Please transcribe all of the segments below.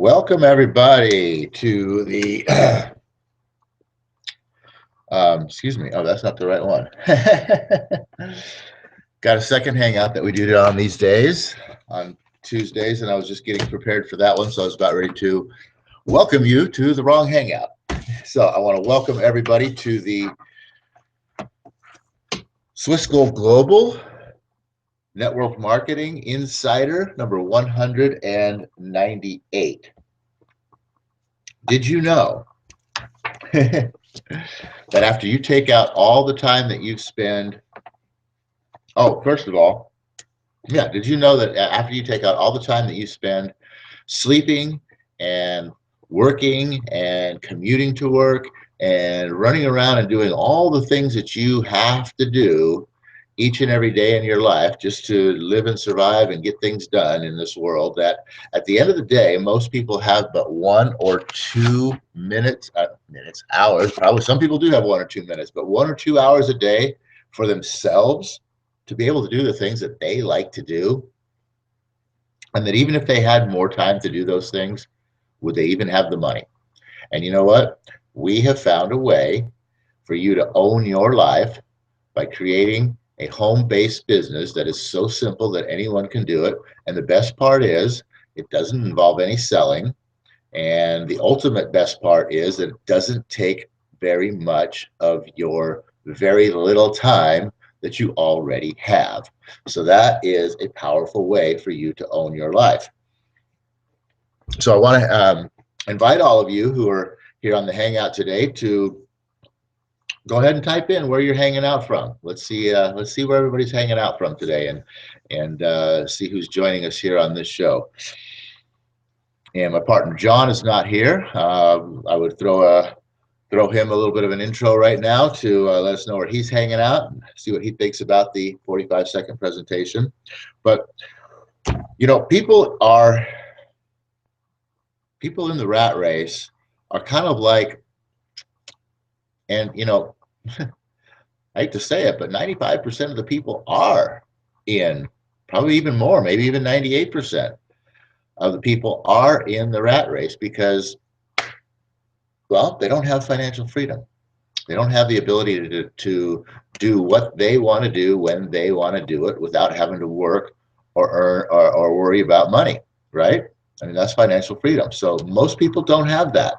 Welcome everybody to the excuse me. Oh, that's not the right one. Got a second hangout that we do on these days on Tuesdays, and I was just getting prepared for that one, so I was about ready to welcome you to the wrong hangout. So I want to welcome everybody to the Swiss Gold Global Network Marketing Insider number 198. Did you know that after you take out all the time that you spend, first of all, yeah, did you know that after you take out all the time that you spend sleeping and working and commuting to work and running around and doing all the things that you have to do each and every day in your life just to live and survive and get things done in this world, that at the end of the day, most people have but 1 or 2 minutes, hours, probably some people do have 1 or 2 minutes, but 1 or 2 hours a day for themselves to be able to do the things that they like to do? And that even if they had more time to do those things, would they even have the money? And you know what? We have found a way for you to own your life by creating a home-based business that is so simple that anyone can do it. And the best part is it doesn't involve any selling. And the ultimate best part is that it doesn't take very much of your very little time that you already have. So that is a powerful way for you to own your life. So I want to invite all of you who are here on the Hangout today to go ahead and type in where you're hanging out from. Let's see where everybody's hanging out from today, and see who's joining us here on this show. And my partner John is not here. I would throw him a little bit of an intro right now to let us know where he's hanging out and see what he thinks about the 45-second presentation. But you know, people in the rat race are kind of like, and you know, I hate to say it, but 95% of the people are in, probably even more, maybe even 98% of the people are in the rat race because, well, they don't have financial freedom. They don't have the ability to do what they want to do when they want to do it without having to work or earn or worry about money, right? I mean, that's financial freedom. So most people don't have that.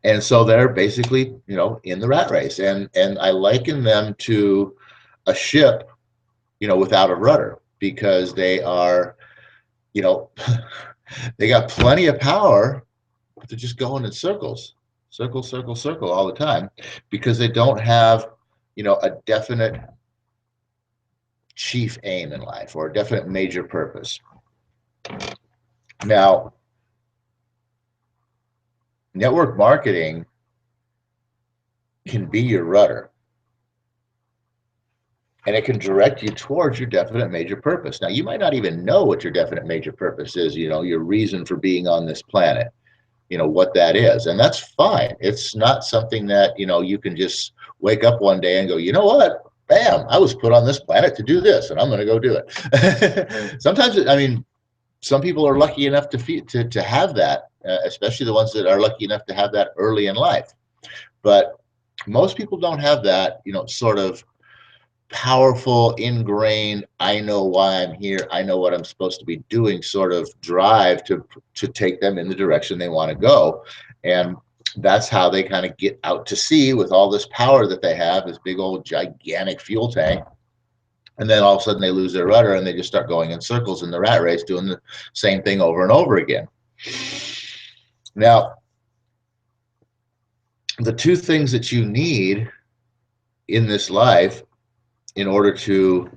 And so they're basically, you know, in the rat race. And I liken them to a ship, you know, without a rudder, because they are, you know, they got plenty of power, but they're just going in circles, circle, circle, circle all the time, because they don't have, you know, a definite chief aim in life or a definite major purpose. Now, network marketing can be your rudder, and it can direct you towards your definite major purpose. Now, you might not even know what your definite major purpose is, you know, your reason for being on this planet, you know, what that is. And that's fine. It's not something that, you know, you can just wake up one day and go, you know what? Bam, I was put on this planet to do this, and I'm going to go do it. Sometimes, I mean, some people are lucky enough to have that, especially the ones that are lucky enough to have that early in life. But most people don't have that, you know, sort of powerful, ingrained, I know why I'm here, I know what I'm supposed to be doing sort of drive to take them in the direction they want to go. And that's how they kind of get out to sea with all this power that they have, this big old gigantic fuel tank. And then all of a sudden they lose their rudder and they just start going in circles in the rat race, doing the same thing over and over again. Now, the two things that you need in this life in order to,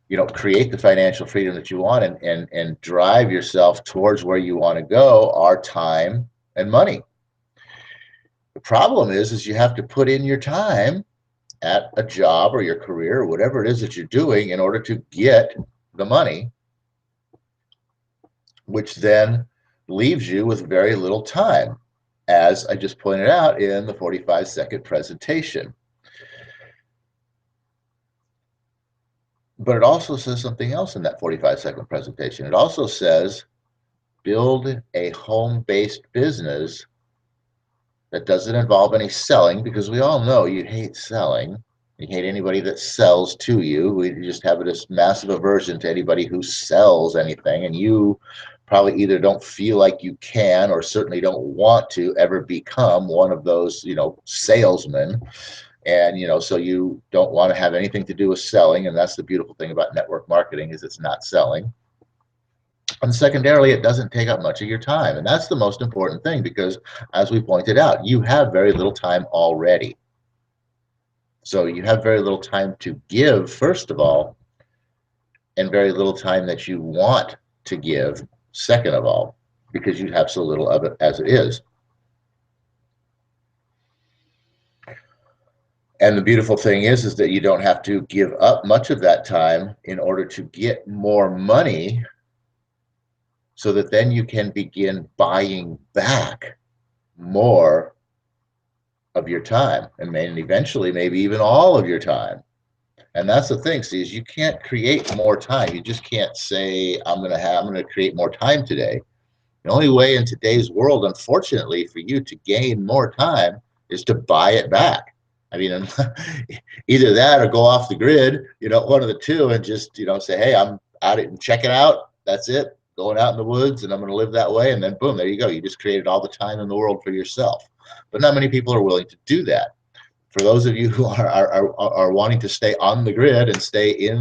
you know, create the financial freedom that you want and drive yourself towards where you want to go are time and money. The problem is you have to put in your time at a job or your career or whatever it is that you're doing in order to get the money, which then leaves you with very little time, as I just pointed out in the 45-second presentation. But it also says something else in that 45-second presentation. It also says build a home-based business that doesn't involve any selling, because we all know you hate selling. You hate anybody that sells to you. We just have this massive aversion to anybody who sells anything, and you probably either don't feel like you can or certainly don't want to ever become one of those, salesmen. And, so you don't want to have anything to do with selling, and that's the beautiful thing about network marketing is it's not selling. And secondarily, it doesn't take up much of your time. And that's the most important thing because, as we pointed out, you have very little time already. So you have very little time to give, first of all, and very little time that you want to give, second of all, because you have so little of it as it is. And the beautiful thing is that you don't have to give up much of that time in order to get more money, so that then you can begin buying back more of your time, and eventually maybe even all of your time. And that's the thing, see, is you can't create more time. You just can't say, I'm gonna create more time today. The only way in today's world, unfortunately, for you to gain more time is to buy it back. I mean, either that or go off the grid, one of the two, and just, say, hey, I'm out and check it out. That's it. Going out in the woods, and I'm going to live that way. And then boom, there you go. You just created all the time in the world for yourself. But not many people are willing to do that. For those of you who are wanting to stay on the grid and stay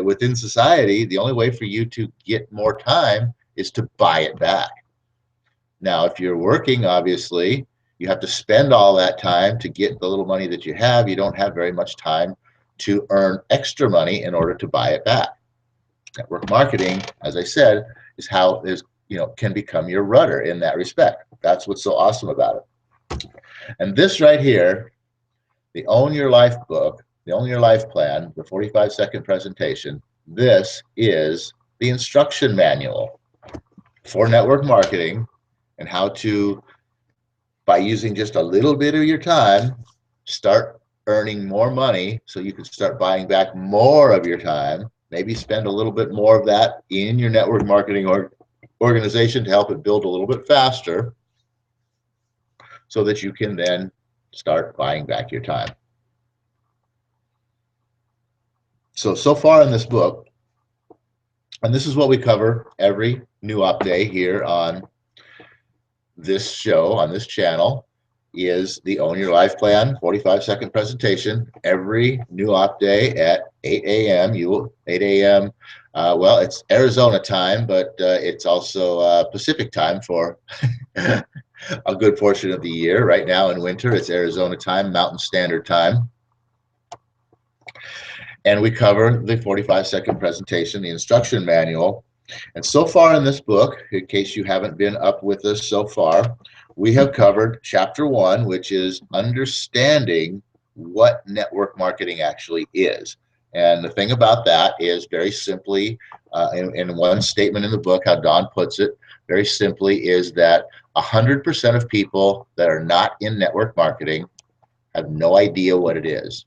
within society, the only way for you to get more time is to buy it back. Now, if you're working, obviously, you have to spend all that time to get the little money that you have. You don't have very much time to earn extra money in order to buy it back. Network marketing, as I said, can become your rudder in that respect. That's what's so awesome about it. And this right here, the Own Your Life book, the Own Your Life plan, the 45-second presentation, this is the instruction manual for network marketing and how to, by using just a little bit of your time, start earning more money so you can start buying back more of your time. Maybe spend a little bit more of that in your network marketing organization to help it build a little bit faster, so that you can then start buying back your time. So far in this book, and this is what we cover every new op day here on this show, on this channel, is the Own Your Life Plan 45-second presentation every new op day at 8 a.m. 8 a.m. Well, it's Arizona time, but it's also Pacific time for a good portion of the year. Right now in winter, it's Arizona time, Mountain Standard Time. And we cover the 45-second presentation, the instruction manual. And so far in this book, in case you haven't been up with us so far, we have covered chapter 1, which is understanding what network marketing actually is. And the thing about that is, very simply, in one statement in the book, how Don puts it, very simply, is that 100% of people that are not in network marketing have no idea what it is.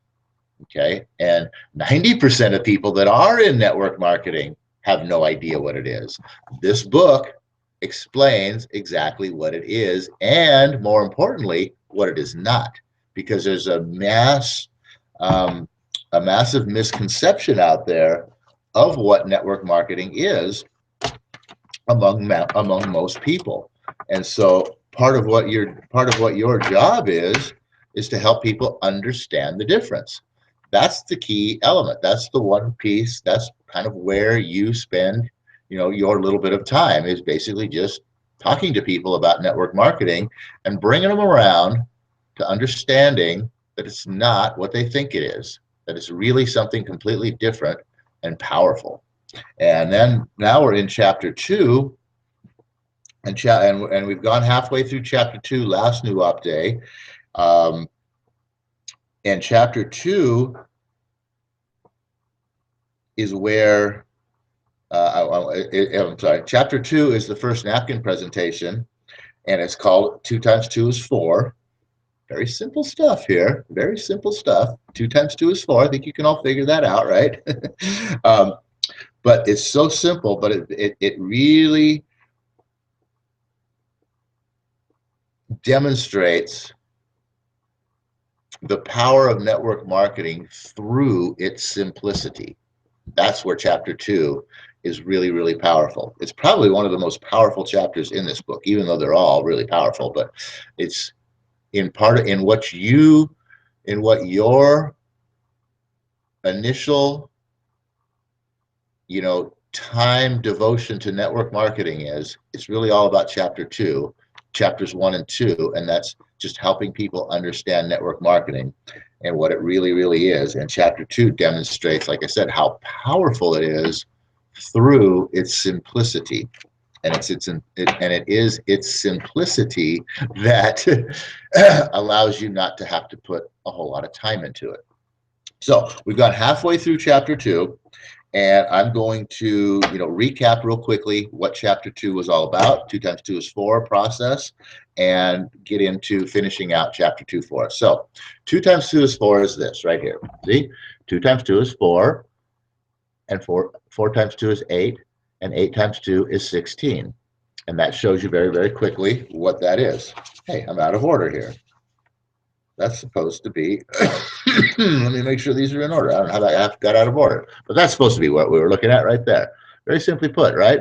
Okay, and 90% of people that are in network marketing have no idea what it is. This book explains exactly what it is, and more importantly, what it is not, because there's a massive misconception out there of what network marketing is among most people. And so part of what your job is to help people understand the difference. That's the key element. That's the one piece. That's kind of where you spend, your little bit of time, is basically just talking to people about network marketing and bringing them around to understanding that it's not what they think it is, that it's really something completely different and powerful. And then now we're in chapter 2, and we've gone halfway through chapter 2 last new op day. And chapter 2 is where, I'm sorry, chapter 2 is the first napkin presentation, and it's called 2 times 2 is 4. Very simple stuff here, very simple stuff. 2 times 2 is 4. I think you can all figure that out, right? But it's so simple, but it really demonstrates the power of network marketing through its simplicity. That's where chapter 2 is really, really powerful. It's probably one of the most powerful chapters in this book, even though they're all really powerful, but it's in part in what your initial, time devotion to network marketing is. It's really all about chapter 2, chapters 1 and 2, and that's just helping people understand network marketing and what it really, really is. And chapter 2 demonstrates, like I said, how powerful it is through its simplicity. And it is its simplicity that allows you not to have to put a whole lot of time into it. So we've got halfway through chapter 2, and I'm going to recap real quickly what chapter 2 was all about. 2 times 2 is 4 process, and get into finishing out chapter 2 for us. So 2 times 2 is 4 is this right here. See, 2 times 2 is 4, and 4 times 2 is 8, and 8 times 2 is 16. And that shows you very, very quickly what that is. Hey, I'm out of order here. That's supposed to be, let me make sure these are in order. I don't know how that got out of order, but that's supposed to be what we were looking at right there. Very simply put, right?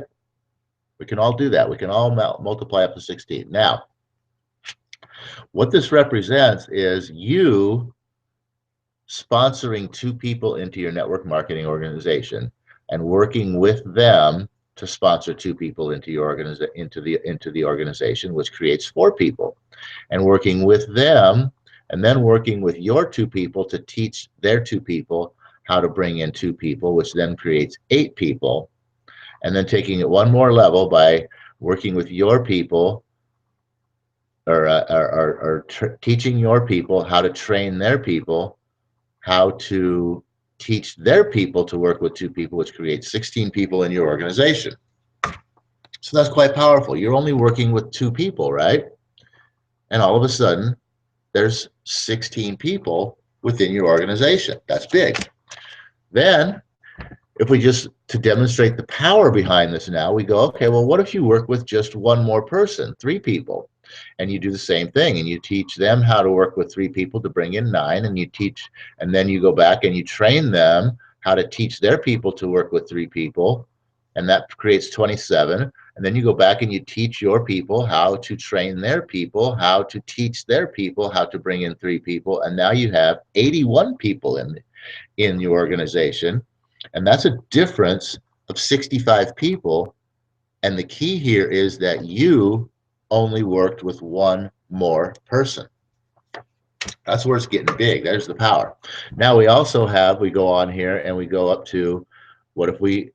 We can all do that. We can all multiply up to 16. Now, what this represents is you sponsoring 2 people into your network marketing organization and working with them to sponsor 2 people into your into the organization, which creates 4 people, and working with them, and then working with your 2 people to teach their 2 people how to bring in 2 people, which then creates 8 people, and then taking it one more level by working with your people, or teaching your people how to train their people, how to teach their people to work with 2 people, which creates 16 people in your organization. So that's quite powerful. You're only working with 2 people, right? And all of a sudden, there's 16 people within your organization. That's big. Then, if we just, to demonstrate the power behind this now, we go, okay, well, what if you work with just one more person, 3 people? And you do the same thing, and you teach them how to work with 3 people to bring in 9, and then you go back and you train them how to teach their people to work with 3 people, and that creates 27. And then you go back and you teach your people how to train their people, how to teach their people how to bring in 3 people, and now you have 81 people in your organization, and that's a difference of 65 people. And the key here is that you only worked with one more person. That's where it's getting big. There's the power. Now we also have, we go on here and we go up to, what if we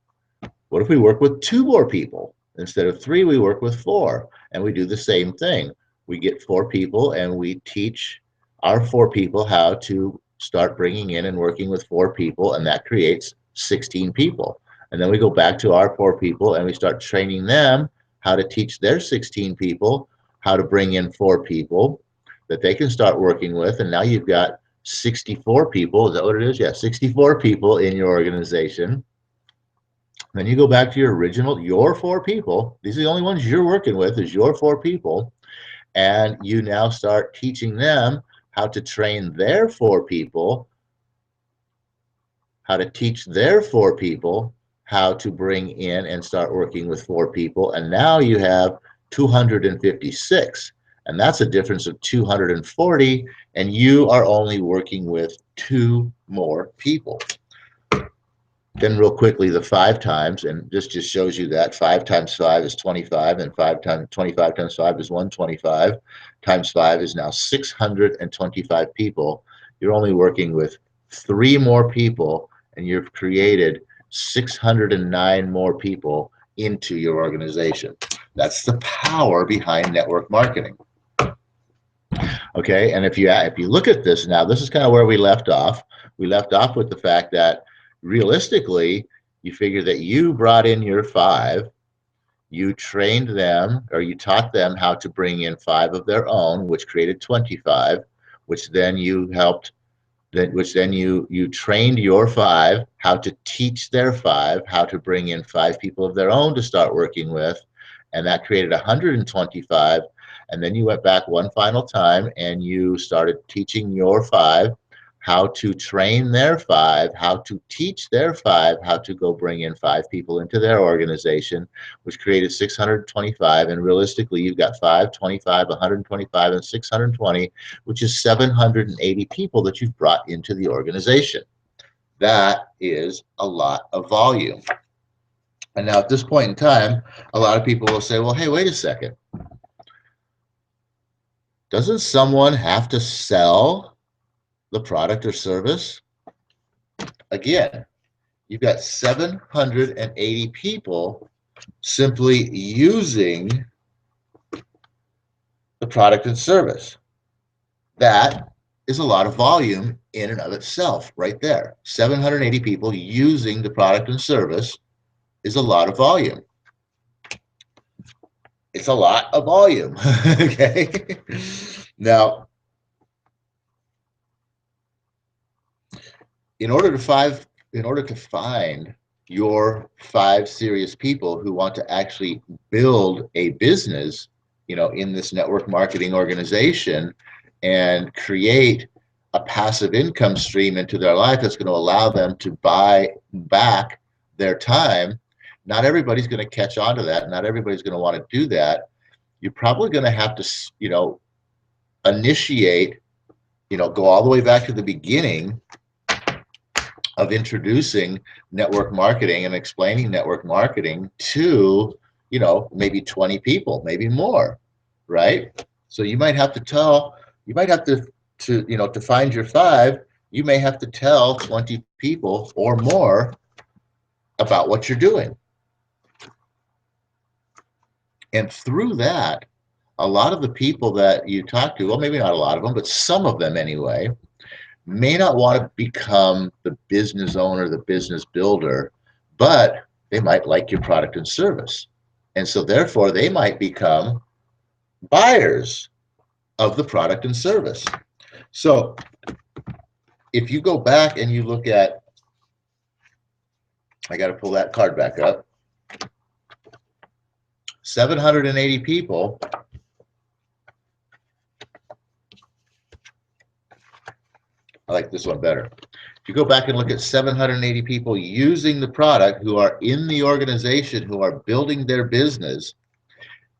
work with 2 more people? Instead of 3, we work with 4, and we do the same thing. We get 4 people and we teach our 4 people how to start bringing in and working with 4 people, and that creates 16 people. And then we go back to our 4 people and we start training them how to teach their 16 people how to bring in 4 people that they can start working with. And now you've got 64 people. Is that what it is? Yeah, 64 people in your organization. Then you go back to your 4 people. These are the only ones you're working with, is your 4 people. And you now start teaching them how to train their 4 people, how to teach their 4 people how to bring in and start working with 4 people. And now you have 256. And that's a difference of 240. And you are only working with 2 more people. Then real quickly, the 5 times, and this just shows you that 5 times 5 is 25, and 25 times 5 is 125, times 5 is now 625 people. You're only working with 3 more people, and you've created 609 more people into your organization. That's the power behind network marketing. Okay, and if you look at this now, this is kind of where we left off. We left off with the fact that realistically, you figure that you brought in your 5, you trained them, or you taught them how to bring in 5 of their own, which created 25, which then you trained your 5 how to teach their 5 how to bring in 5 people of their own to start working with, and that created 125. And then you went back one final time and you started teaching your 5 how to train their 5, how to teach their 5, how to go bring in 5 people into their organization, which created 625. And realistically, you've got 5, 25, 125, and 620, which is 780 people that you've brought into the organization. That is a lot of volume. And now at this point in time, a lot of people will say, well, hey, wait a second. Doesn't someone have to sell the product or service? Again, you've got 780 people simply using the product and service. That is a lot of volume in and of itself right there. 780 people using the product and service is a lot of volume. It's a lot of volume, okay? Now, in order to find your 5 serious people who want to actually build a business, in this network marketing organization and create a passive income stream into their life that's going to allow them to buy back their time, not everybody's going to catch on to that. Not everybody's going to want to do that. You're probably going to have to, initiate, go all the way back to the beginning of introducing network marketing and explaining network marketing to, maybe 20 people, maybe more, right? So you might have to to find your 5, you may have to tell 20 people or more about what you're doing. And through that, a lot of the people that you talk to, well, maybe not a lot of them, but some of them anyway, may not want to become the business owner, the business builder, but they might like your product and service. And so therefore they might become buyers of the product and service. So if you go back and you look at, I got to pull that card back up, 780 people, I like this one better. If you go back and look at 780 people using the product who are in the organization, who are building their business,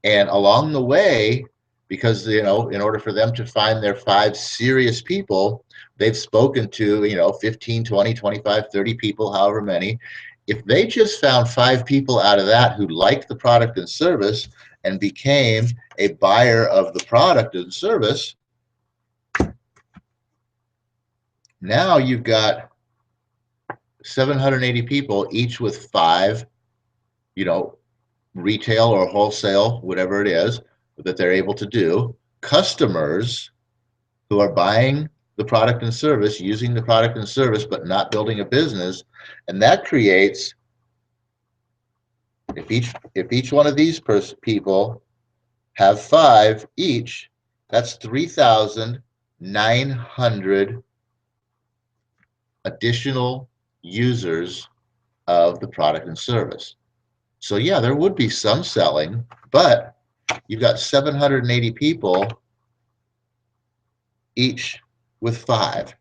and along the way, because, in order for them to find their 5 serious people, they've spoken to, 15, 20, 25, 30 people, however many. If they just found 5 people out of that who liked the product and service and became a buyer of the product and service, now you've got 780 people, each with 5, retail or wholesale, whatever it is that they're able to do, customers who are buying the product and service, using the product and service, but not building a business. And that creates, if each one of these people have 5 each, that's 3,900 additional users of the product and service. So yeah, there would be some selling, but you've got 780 people, each with 5.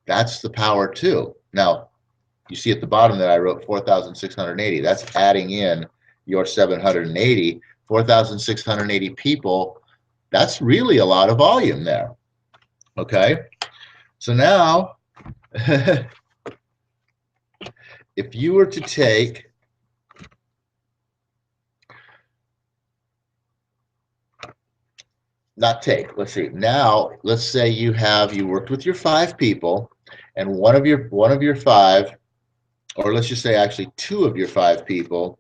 That's the power too. Now, you see at the bottom that I wrote 4,680. That's adding in your 780, 4,680 people. That's really a lot of volume there. Okay. So now, if you were to take let's see, now let's say you worked with your 5 people, and one of your 5, or let's just say actually 2 of your 5 people,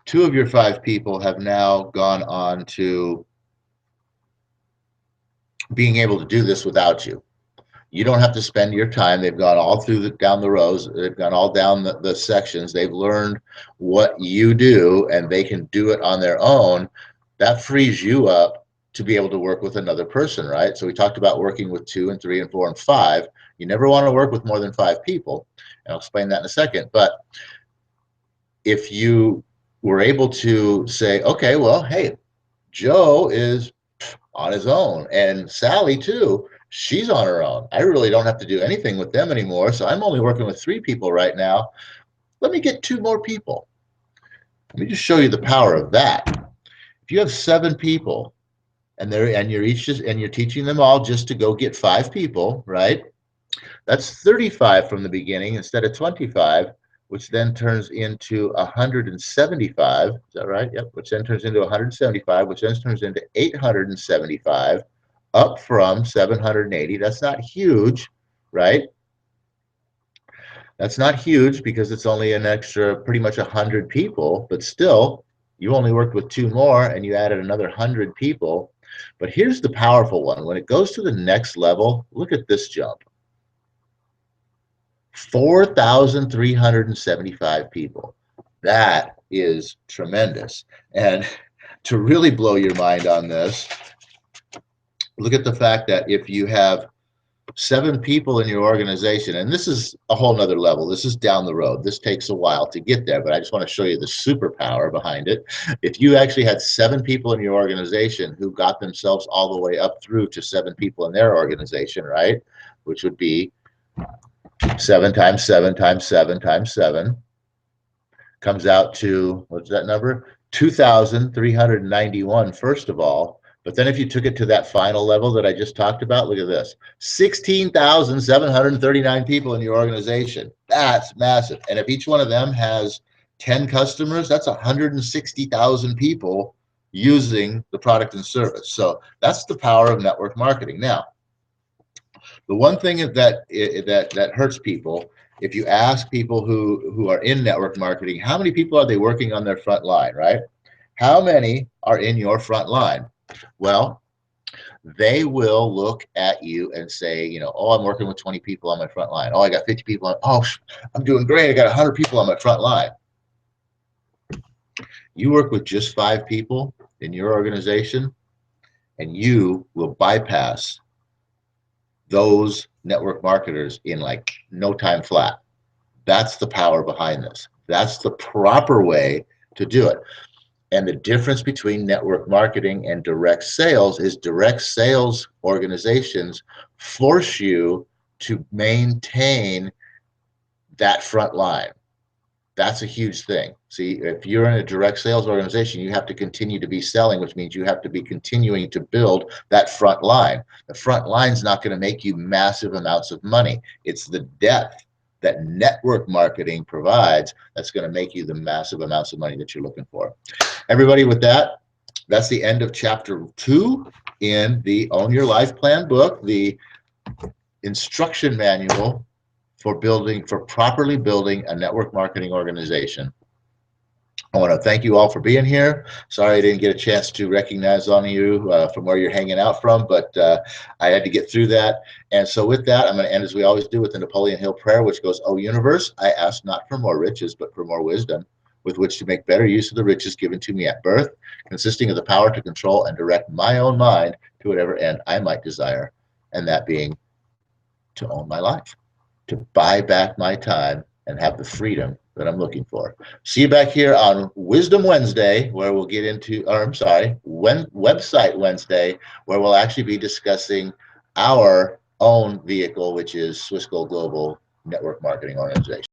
2 of your 5 people have now gone on to being able to do this without you. You don't have to spend your time. They've gone all down the rows. They've gone all down the sections. They've learned what you do, and they can do it on their own. That frees you up to be able to work with another person, right? So we talked about working with 2 and 3 and 4 and 5. You never want to work with more than 5 people, and I'll explain that in a second. But if you were able to say, okay, well, hey, Joe is on his own, and Sally too. She's on her own. I really don't have to do anything with them anymore. So I'm only working with 3 people right now. Let me get 2 more people. Let me just show you the power of that. If you have 7 people and you're teaching them all just to go get 5 people, right? That's 35 from the beginning instead of 25, which then turns into 175. Is that right? Yep. Which then turns into 175, which then turns into 875, up from 780. That's not huge, right? That's not huge because it's only an extra pretty much 100 people, but still, you only worked with 2 more and you added another 100 people. But here's the powerful one. When it goes to the next level, look at this jump. 4,375 people. That is tremendous. And to really blow your mind on this, look at the fact that if you have 7 people in your organization, and this is a whole nother level, this is down the road, this takes a while to get there, but I just want to show you the superpower behind it. If you actually had 7 people in your organization who got themselves all the way up through to 7 people in their organization, right, which would be 7 times 7 times 7 times 7, comes out to, what's that number? 2,391, first of all. But then if you took it to that final level that I just talked about, look at this. 16,739 people in your organization. That's massive. And if each one of them has 10 customers, that's 160,000 people using the product and service. So that's the power of network marketing. Now, the one thing that hurts people, if you ask people who are in network marketing, how many people are they working on their front line, right? How many are in your front line? Well, they will look at you and say, you know, oh, I'm working with 20 people on my front line. Oh, I got 50 people on, oh, I'm doing great. I got 100 people on my front line. You work with just 5 people in your organization, and you will bypass those network marketers in like no time flat. That's the power behind this. That's the proper way to do it. And the difference between network marketing and direct sales is direct sales organizations force you to maintain that front line. That's a huge thing. See, if you're in a direct sales organization, you have to continue to be selling, which means you have to be continuing to build that front line. The front line's not going to make you massive amounts of money. It's the depth that network marketing provides that's going to make you the massive amounts of money that you're looking for. Everybody, with that, that's the end of chapter 2 in the Own Your Life Plan book, the instruction manual for properly building a network marketing organization. I want to thank you all for being here. Sorry I didn't get a chance to recognize on you from where you're hanging out from, but I had to get through that. And so with that, I'm going to end as we always do with the Napoleon Hill prayer, which goes, "O universe, I ask not for more riches, but for more wisdom, with which to make better use of the riches given to me at birth, consisting of the power to control and direct my own mind to whatever end I might desire, and that being to own my life, to buy back my time and have the freedom that I'm looking for." See you back here on Wisdom Wednesday, where we'll get into, or I'm sorry, Website Wednesday, where we'll actually be discussing our own vehicle, which is Swiss Gold Global Network Marketing Organization.